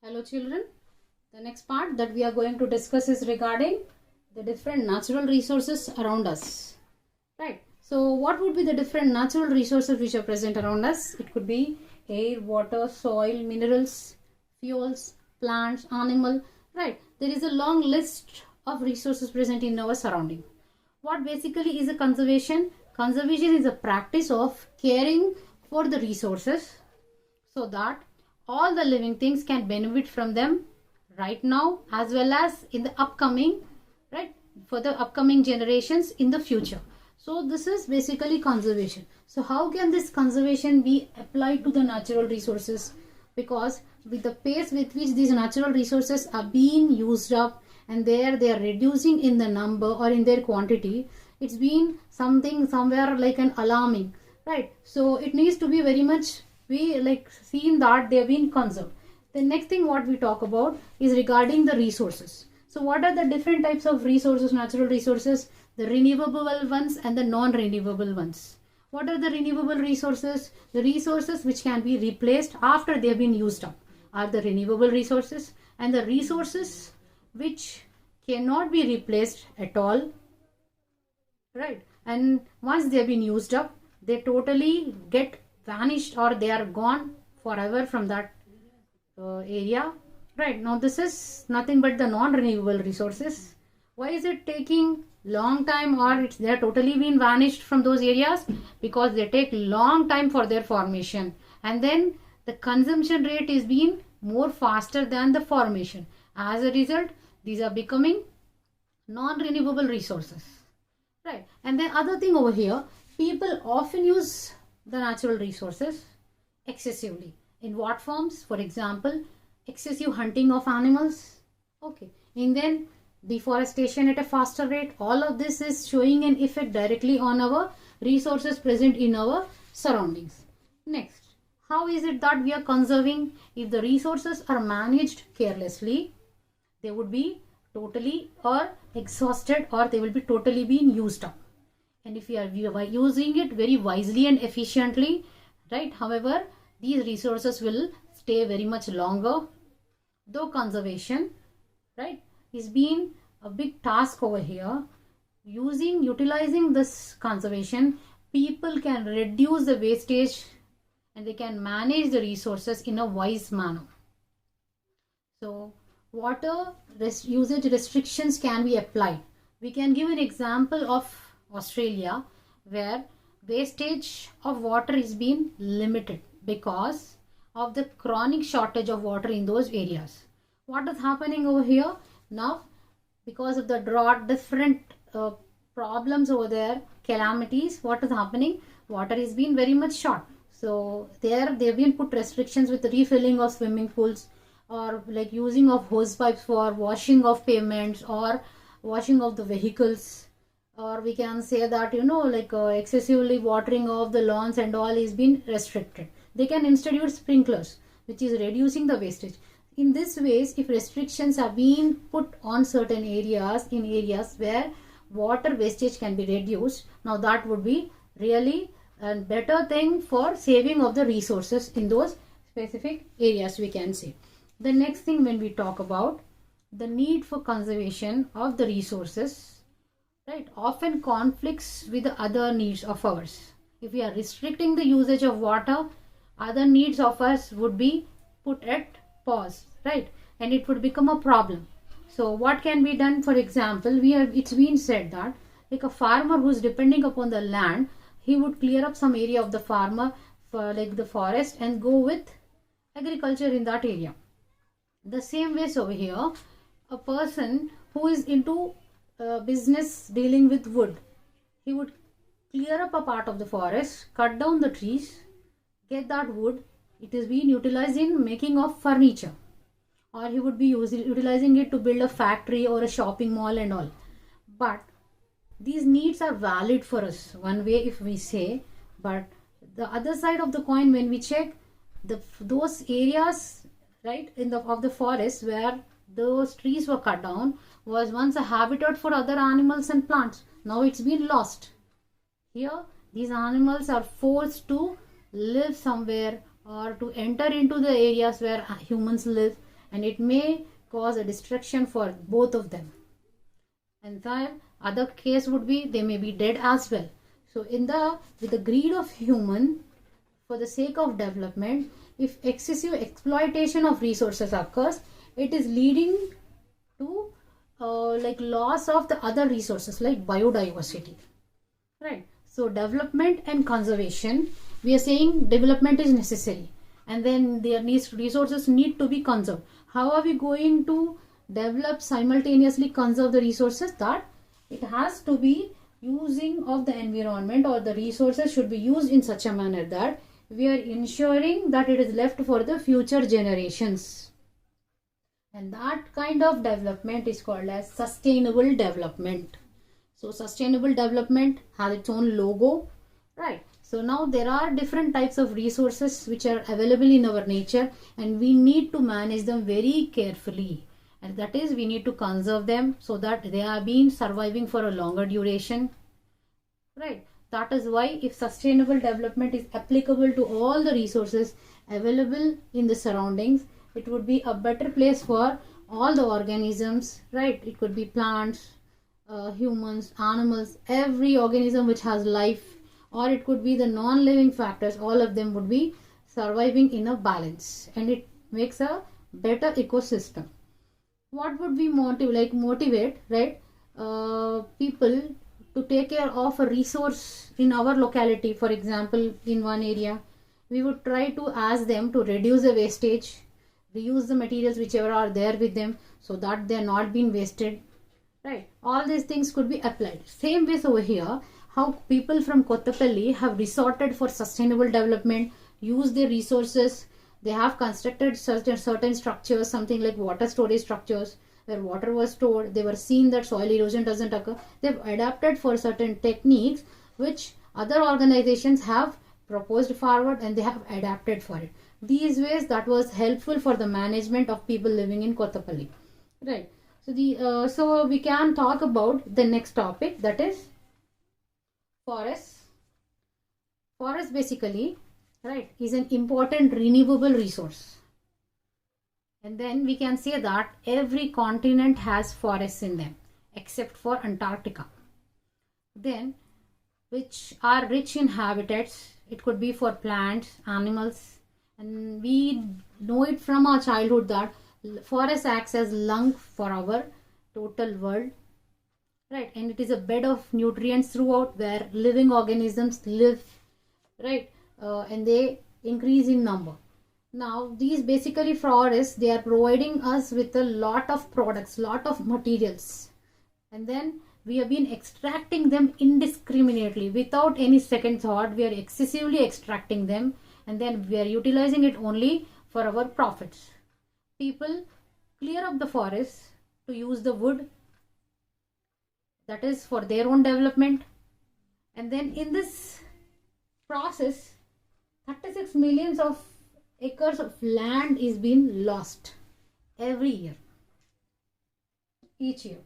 Hello children, the next part that we are going to discuss is regarding the different natural resources around us. Right, so what would be the different natural resources which are present around us? It could be air, water, soil, minerals, fuels, plants, animal. Right, there is a long list of resources present in our surrounding. What basically is a conservation? Conservation is a practice of caring for the resources so that all the living things can benefit from them right now as well as in the upcoming, right, for the upcoming generations in the future. So this is basically conservation. So how can this conservation be applied to the natural resources? Because with the pace with which these natural resources are being used up and they are reducing in the number or in their quantity, it's been something somewhere like an alarming, right? So it needs to be very much we like seen that they have been conserved. The next thing what we talk about is regarding the resources. So what are the different types of resources, natural resources? The renewable ones and the non-renewable ones. What are the renewable resources? The resources which can be replaced after they have been used up are the renewable resources, and the resources which cannot be replaced at all, right? And once they have been used up, they totally get vanished or they are gone forever from that area, right? Now this is nothing but the non-renewable resources. Why is it taking long time or they are totally been vanished from those areas? Because they take long time for their formation, and then the consumption rate is being more faster than the formation. As a result, these are becoming non-renewable resources, right? And then other thing over here, people often use the natural resources excessively. In what forms? For example, excessive hunting of animals, okay, and then deforestation at a faster rate. All of this is showing an effect directly on our resources present in our surroundings. Next, how is it that we are conserving? If the resources are managed carelessly, they would be totally or exhausted, or they will be totally being used up. And if we are using it very wisely and efficiently, right, however, these resources will stay very much longer. Though conservation, right, is being a big task over here, utilizing this conservation, people can reduce the wastage and they can manage the resources in a wise manner. So water usage restrictions can be applied. We can give an example of Australia, where wastage of water is being limited because of the chronic shortage of water in those areas. What is happening over here now? Because of the drought, different problems over there, calamities, what is happening? Water is being very much short. So there they've been put restrictions with the refilling of swimming pools, or like using of hose pipes for washing of pavements or washing of the vehicles. Or we can say that excessively watering of the lawns and all is being restricted. They can instead use sprinklers, which is reducing the wastage. In this ways, if restrictions are being put on certain areas, in areas where water wastage can be reduced, now that would be really a better thing for saving of the resources in those specific areas, we can say. The next thing, when we talk about the need for conservation of the resources, right, often conflicts with the other needs of ours. If we are restricting the usage of water, other needs of us would be put at pause, right, and it would become a problem. So what can be done? For example, it's been said that like a farmer who's depending upon the land, he would clear up some area of the farmer for like the forest and go with agriculture in that area. The same way over here, a person who is into business dealing with wood, he would clear up a part of the forest, cut down the trees, get that wood. It is being utilized in making of furniture, or he would be utilizing it to build a factory or a shopping mall and all. But these needs are valid for us one way if we say, but the other side of the coin, when we check those areas, right, of the forest where those trees were cut down, was once a habitat for other animals and plants. Now it's been lost. Here these animals are forced to live somewhere or to enter into the areas where humans live, and it may cause a destruction for both of them. And the other case would be they may be dead as well. So with the greed of human for the sake of development, if excessive exploitation of resources occurs, it is leading to like loss of the other resources like biodiversity, right? So development and conservation, we are saying development is necessary, and then these resources need to be conserved. How are we going to develop simultaneously conserve the resources? That it has to be using of the environment, or the resources should be used in such a manner that we are ensuring that it is left for the future generations. And that kind of development is called as sustainable development. So sustainable development has its own logo, right? So now there are different types of resources which are available in our nature, and we need to manage them very carefully. And that is, we need to conserve them so that they are being surviving for a longer duration, right? That is why if sustainable development is applicable to all the resources available in the surroundings, it would be a better place for all the organisms, right? It could be plants, humans, animals, every organism which has life, or it could be the non-living factors. All of them would be surviving in a balance, and it makes a better ecosystem. What would we motivate, right? People to take care of a resource in our locality. For example, in one area, we would try to ask them to reduce the wastage, reuse the materials whichever are there with them, so that they are not being wasted, right? All these things could be applied. Same ways over here, how people from Kottapalli have resorted for sustainable development, use their resources. They have constructed certain structures, something like water storage structures, where water was stored. They were seeing that soil erosion doesn't occur. They've adapted for certain techniques which other organizations have proposed forward, and they have adapted for it. These ways that was helpful for the management of people living in Kottapalli, right? So so we can talk about the next topic, that is forests. Forest basically, right, is an important renewable resource. And then we can say that every continent has forests in them except for Antarctica. Then, which are rich in habitats. It could be for plants, animals, and we know it from our childhood that forest acts as lung for our total world, right? And it is a bed of nutrients throughout, where living organisms live, right? And they increase in number. Now these basically forests, they are providing us with a lot of products, lot of materials, and then we have been extracting them indiscriminately without any second thought. We are excessively extracting them, and then we are utilizing it only for our profits. People clear up the forests to use the wood, that is for their own development, and then in this process 36 millions of acres of land is being lost every year, each year,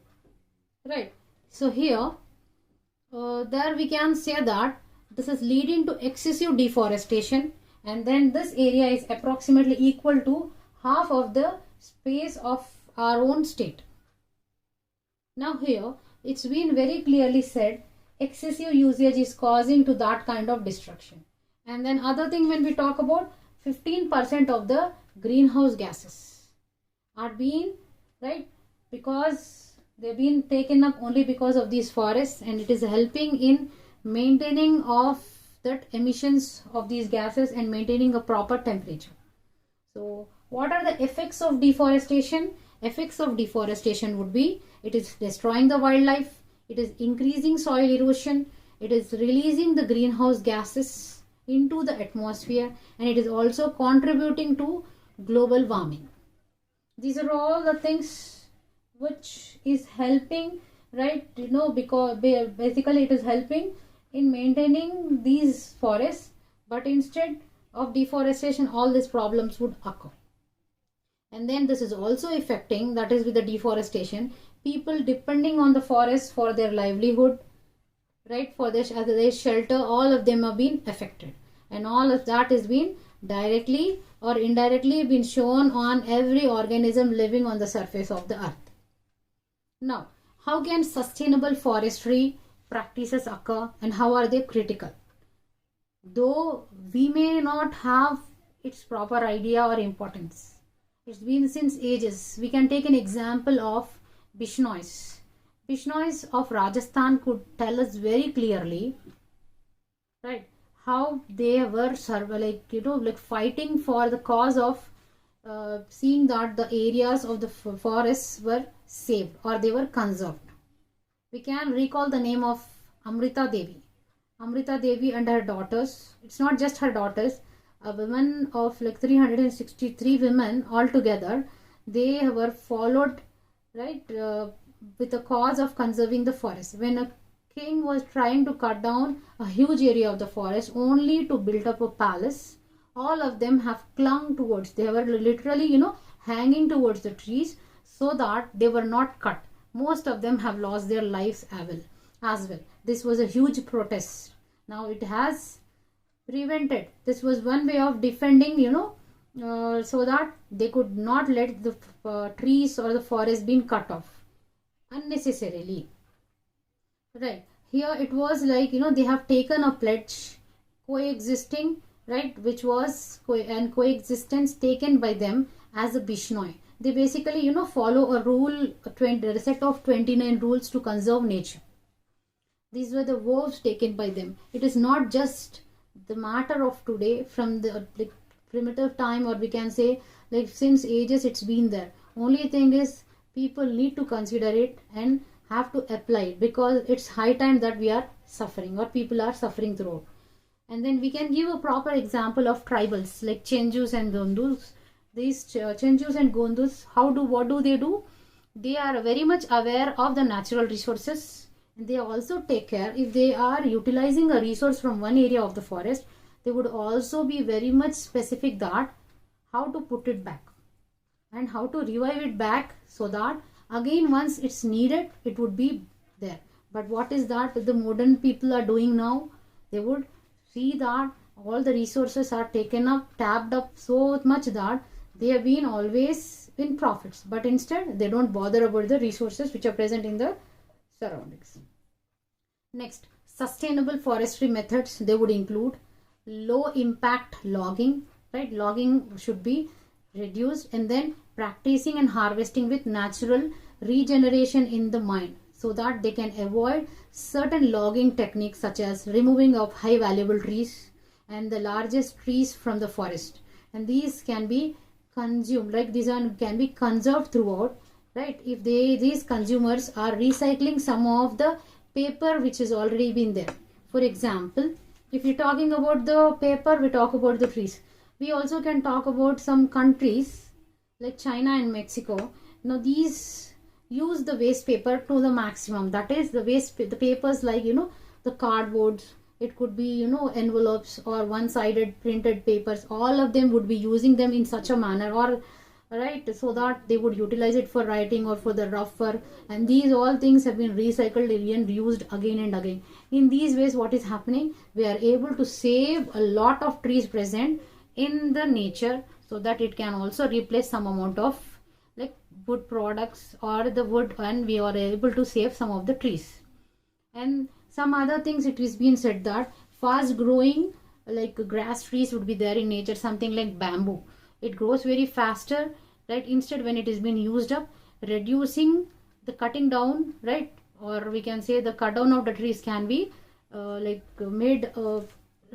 right? So here there we can say that this is leading to excessive deforestation, and then this area is approximately equal to half of the space of our own state. Now here it's been very clearly said, excessive usage is causing to that kind of destruction. And then other thing, when we talk about 15% of the greenhouse gases are being, right, because they've been taken up only because of these forests, and it is helping in maintaining of that emissions of these gases and maintaining a proper temperature. So what are the effects of deforestation? Effects of deforestation would be, it is destroying the wildlife, it is increasing soil erosion, it is releasing the greenhouse gases into the atmosphere, and it is also contributing to global warming. These are all the things which is helping, right, because basically it is helping in maintaining these forests, but instead of deforestation all these problems would occur. And then this is also affecting, that is with the deforestation, people depending on the forest for their livelihood, right, for their shelter, all of them are being affected, and all of that is being directly or indirectly been shown on every organism living on the surface of the earth. Now, how can sustainable forestry practices occur and how are they critical? Though we may not have its proper idea or importance, it's been since ages. We can take an example of Bishnois. Bishnois of Rajasthan could tell us very clearly, right, how they were fighting for the cause of seeing that the areas of the forests were saved or they were conserved. We can recall the name of Amrita Devi. Amrita Devi and her daughters, it's not just her daughters, a woman of like 363 women altogether, they were followed, right, with the cause of conserving the forest. When a king was trying to cut down a huge area of the forest only to build up a palace, all of them have clung towards, they were literally, hanging towards the trees so that they were not cut. Most of them have lost their lives as well. This was a huge protest. Now it has prevented. This was one way of defending, so that they could not let the trees or the forest being cut off unnecessarily. Right. Here it was like, they have taken a pledge coexisting, right, which was coexistence taken by them as a Bishnoi. They basically, follow a rule, a set of 29 rules to conserve nature. These were the vows taken by them. It is not just the matter of today, from the primitive time, or we can say like since ages it's been there. Only thing is people need to consider it and have to apply it, because it's high time that we are suffering or people are suffering throughout. And then we can give a proper example of tribals like Chenjus and Gondus. These Chenjus and Gondus, what do they do? They are very much aware of the natural resources. They also take care, if they are utilizing a resource from one area of the forest, they would also be very much specific that how to put it back and how to revive it back, so that again once it's needed it would be there. But what is that the modern people are doing now? They would see that all the resources are taken up, tapped up so much that they have been always in profits, but instead they don't bother about the resources which are present in the surroundings. Next, sustainable forestry methods, they would include low impact logging, right? Logging should be reduced, and then practicing and harvesting with natural regeneration in the mind, so that they can avoid certain logging techniques such as removing of high valuable trees and the largest trees from the forest. And these can be consumed, like these can be conserved throughout, right? If these consumers are recycling some of the paper which has already been there. For example, if you're talking about the paper, we talk about the trees. We also can talk about some countries like China and Mexico. Now these use the waste paper to the maximum. That is the the papers like, the cardboards. It could be, envelopes or one-sided printed papers. All of them would be using them in such a manner, or right, so that they would utilize it for writing or for the rougher. And these all things have been recycled and reused again and again. In these ways, what is happening? We are able to save a lot of trees present in the nature, so that it can also replace some amount of like wood products or the wood, and we are able to save some of the trees. And some other things, it is being said that fast growing like grass trees would be there in nature, something like bamboo. It grows very faster, right? Instead, when it is being used up, reducing the cutting down, right? Or we can say the cut down of the trees can be made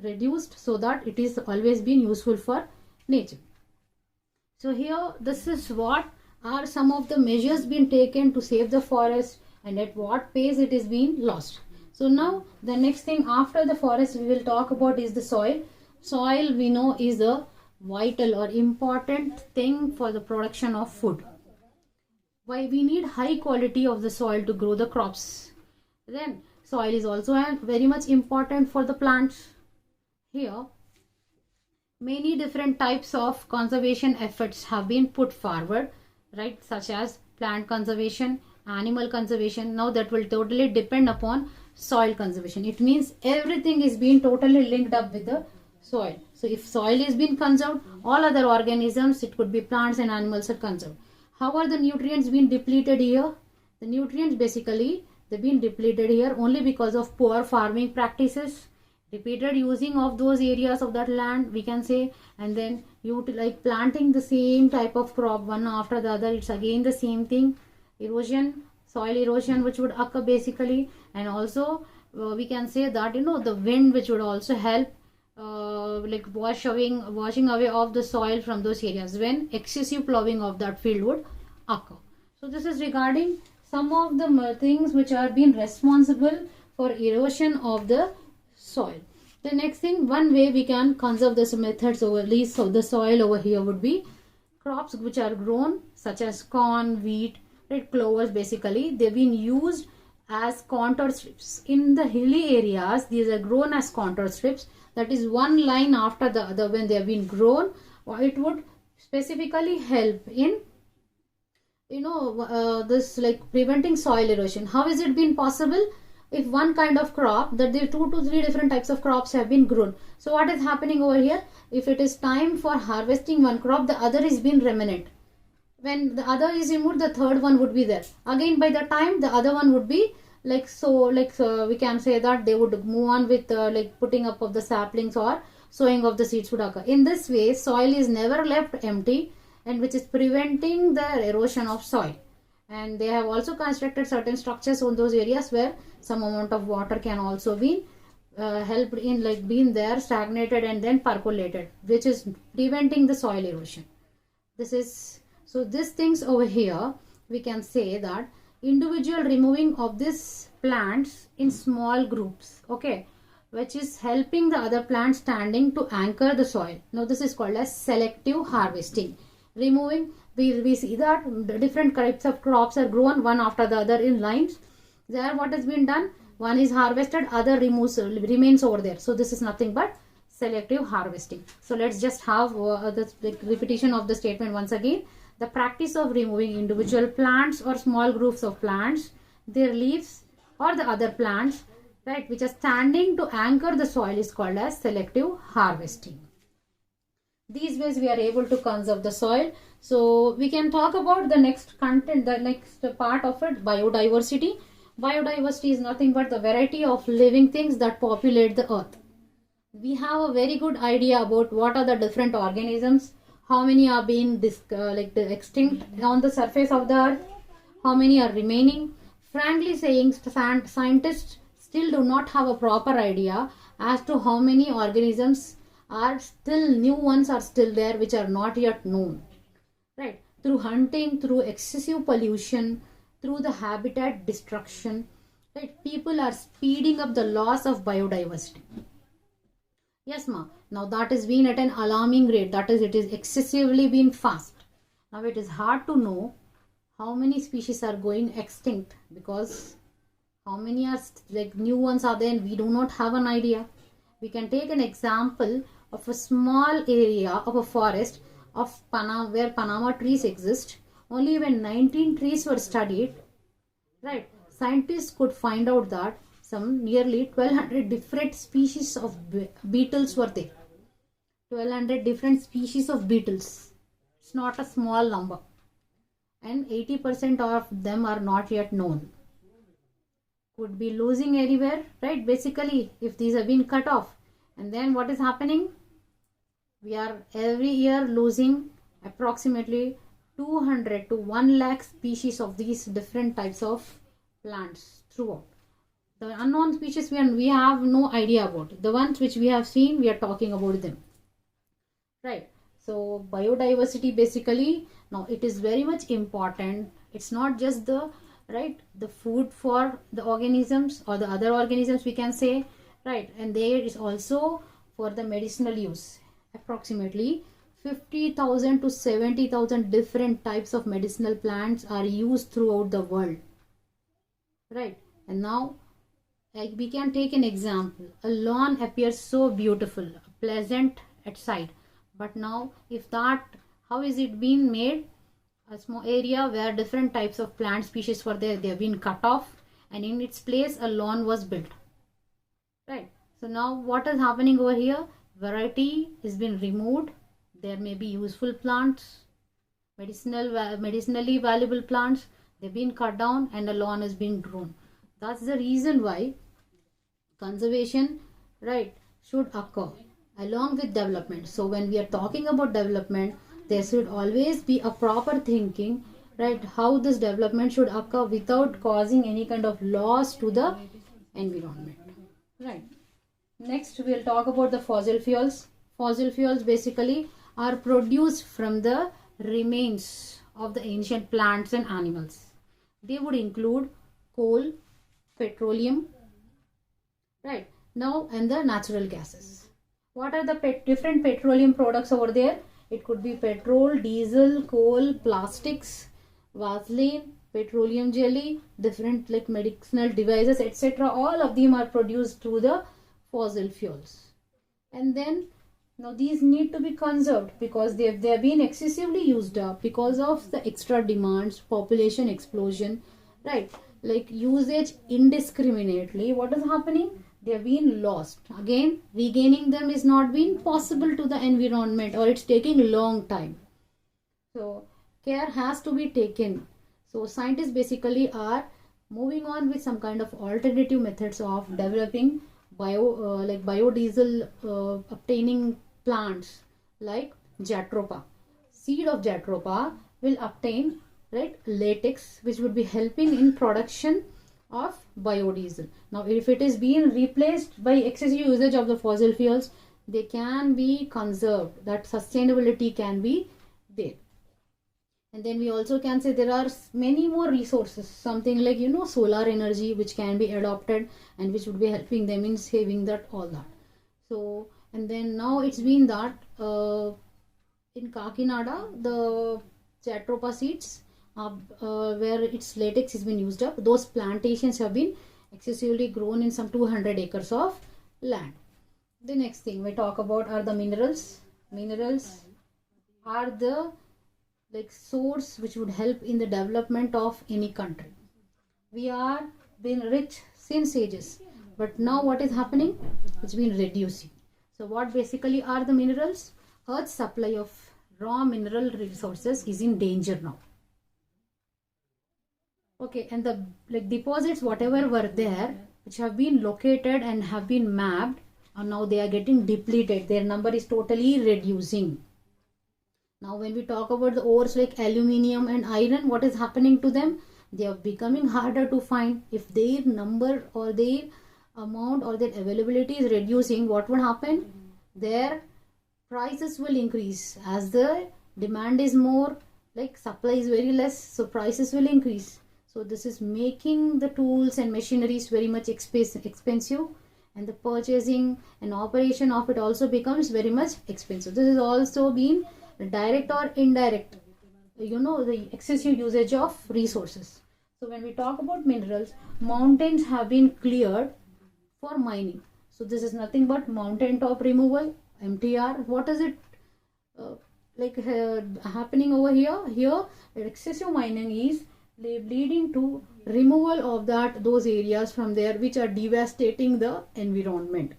reduced, so that it is always been useful for nature. So here, this is what are some of the measures being taken to save the forest, and at what pace it is being lost. So now the next thing after the forest we will talk about is the soil. Soil, we know, is a vital or important thing for the production of food. Why we need high quality of the soil to grow the crops. Then soil is also very much important for the plants. Here many different types of conservation efforts have been put forward, right, such as plant conservation, animal conservation. Now that will totally depend upon soil conservation. It means everything is being totally linked up with the soil. So if soil is being conserved, all other organisms, it could be plants and animals, are conserved. How are the nutrients being depleted here? The nutrients basically, they've been depleted here only because of poor farming practices, repeated using of those areas of that land, we can say, and then you like planting the same type of crop one after the other. It's again the same thing, erosion, soil erosion, which would occur basically. And also we can say that the wind, which would also help like washing away of the soil from those areas when excessive plowing of that field would occur. So this is regarding some of the things which are being responsible for erosion of the soil. The next thing, one way we can conserve this methods over least of the soil over here would be crops which are grown such as corn, wheat, red clovers. Basically they've been used as contour strips. In the hilly areas, these are grown as contour strips, that is one line after the other. When they have been grown, it would specifically help in this like preventing soil erosion. How is it been possible? If one kind of crop, that there are 2 to 3 different types of crops have been grown. So what is happening over here? If it is time for harvesting one crop, the other is being remnant. When the other is removed, the third one would be there. Again, by the time the other one would be we can say that they would move on with like putting up of the saplings or sowing of the seeds would occur. In this way, soil is never left empty, and which is preventing the erosion of soil. And they have also constructed certain structures on those areas where some amount of water can also be helped in like being there stagnated and then percolated, which is preventing the soil erosion. This is so these things over here, we can say that individual removing of these plants in small groups, okay, which is helping the other plants standing to anchor the soil. Now this is called as selective harvesting. Removing, we see that the different types of crops are grown one after the other in lines. There what has been done, one is harvested, other remains over there. So this is nothing but selective harvesting. So let's just have the repetition of the statement once again. The practice of removing individual plants or small groups of plants, their leaves or the other plants, right, which are standing to anchor the soil, is called as selective harvesting. These ways we are able to conserve the soil. So we can talk about the next content, the next part of it, biodiversity. Biodiversity is nothing but the variety of living things that populate the earth. We have a very good idea about what are the different organisms, how many are being extinct on the surface of the earth, how many are remaining. Frankly saying, scientists still do not have a proper idea as to how many organisms are still, new ones are still there which are not yet known, right? Through hunting, through excessive pollution, through the habitat destruction, right, people are speeding up the loss of biodiversity. Yes, ma. Now that is being at an alarming rate. That is, it is excessively been fast. Now it is hard to know how many species are going extinct, because how many are like new ones are there and we do not have an idea. We can take an example of a small area of a forest of Panama, where Panama trees exist. Only when 19 trees were studied, right, scientists could find out that some nearly 1200 different species of beetles were there. 1200 different species of beetles. It's not a small number. And 80% of them are not yet known. Could be losing anywhere, right? Basically, if these have been cut off. And then what is happening? We are every year losing approximately 200 to 1 lakh species of these different types of plants throughout. The unknown species we have no idea about. The ones which we have seen, we are talking about them. Right. So biodiversity basically, now it is very much important. It's not just the food for the organisms or the other organisms, we can say, right, and there is also for the medicinal use. Approximately 50,000 to 70,000 different types of medicinal plants are used throughout the world, right? And now we can take an example. A lawn appears so beautiful, pleasant at sight, but now if that, how is it being made? A small area where different types of plant species were there, they have been cut off, and in its place a lawn was built, right? So now what is happening over here? variety is been removed. There may be useful plants, medicinally valuable plants, they've been cut down and a lawn has been grown. That's the reason why conservation, right, should occur along with development. So when we are talking about development, there should always be a proper thinking, right, how this development should occur without causing any kind of loss to the environment, right. Next we'll talk about the fossil fuels. Fossil fuels basically are produced from the remains of the ancient plants and animals. They would include coal, petroleum, right, now, and the natural gases. What are the different petroleum products over there? It could be petrol, diesel, coal, plastics, Vaseline, petroleum jelly, different like medicinal devices, etc. All of them are produced through the fossil fuels. And then now these need to be conserved because they have been excessively used up because of the extra demands, population explosion, right, like usage indiscriminately. What is happening? They have been lost. Again, regaining them is not been possible to the environment, or it's taking long time. So care has to be taken. So scientists basically are moving on with some kind of alternative methods of developing biodiesel obtaining plants like Jatropha. Seed of Jatropha will obtain, right, latex, which would be helping in production of biodiesel. Now if it is being replaced by excessive usage of the fossil fuels, they can be conserved, that sustainability can be there. And then we also can say there are many more resources, something like, you know, solar energy, which can be adopted and which would be helping them in saving that, all that. So, and then now it's been that in Kakinada, the Jatropha seeds, where its latex has been used up, those plantations have been excessively grown in some 200 acres of land. The next thing we talk about are the minerals. Minerals are the like source which would help in the development of any country. We are been rich since ages, but now what is happening? It's been reducing. So what basically are the minerals? Earth's supply of raw mineral resources is in danger now. Okay, and the like deposits whatever were there, which have been located and have been mapped, and now they are getting depleted. Their number is totally reducing. Now when we talk about the ores like aluminium and iron, what is happening to them? They are becoming harder to find. If their number or their amount or their availability is reducing, what would happen? Their prices will increase. As the demand is more, like supply is very less, so prices will increase. So this is making the tools and machineries very much expensive, and the purchasing and operation of it also becomes very much expensive. This has also been direct or indirect, you know, the excessive usage of resources. So when we talk about minerals, mountains have been cleared for mining. So this is nothing but mountain top removal, MTR. What is it happening over here? Here excessive mining is leading to removal of those areas from there, which are devastating the environment.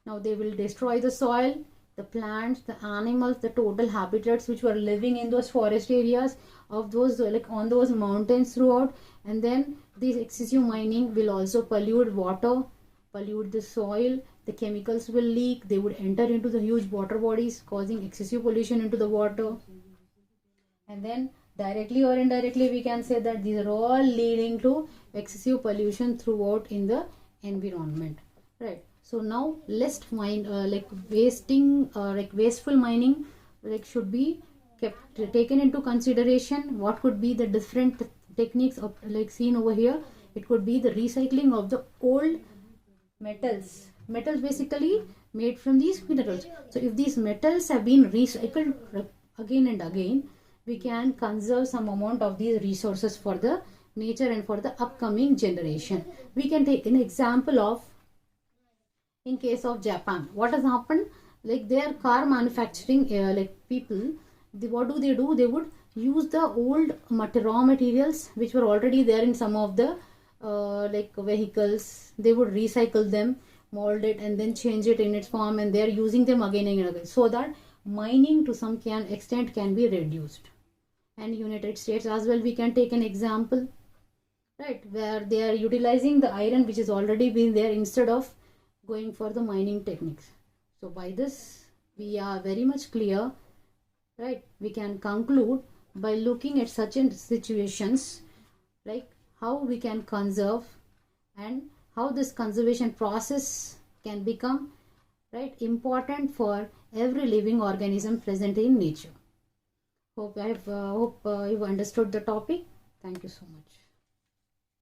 Now they will destroy the soil, the plants, the animals, the total habitats which were living in those forest areas of those like on those mountains throughout. And then this excessive mining will also pollute water, pollute the soil. The chemicals will leak. They would enter into the huge water bodies, causing excessive pollution into the water. And then directly or indirectly we can say that these are all leading to excessive pollution throughout in the environment, right? So now less wasteful mining should be taken into consideration. What could be the different techniques of seen over here? It could be the recycling of the old metals basically made from these minerals. So if these metals have been recycled again and again, we can conserve some amount of these resources for the nature and for the upcoming generation. We can take an example of, in case of Japan, what has happened? Like their car manufacturing people, what do? They would use the old raw materials which were already there in some of the vehicles. They would recycle them, mold it and then change it in its form, and they are using them again and again, so that mining to some extent can be reduced. And United States as well, we can take an example, right, where they are utilizing the iron which is already been there instead of going for the mining techniques. So by this we are very much clear, right? We can conclude by looking at such situations, like how we can conserve and how this conservation process can become, right, important for every living organism present in nature. Hope you've understood the topic. Thank you so much.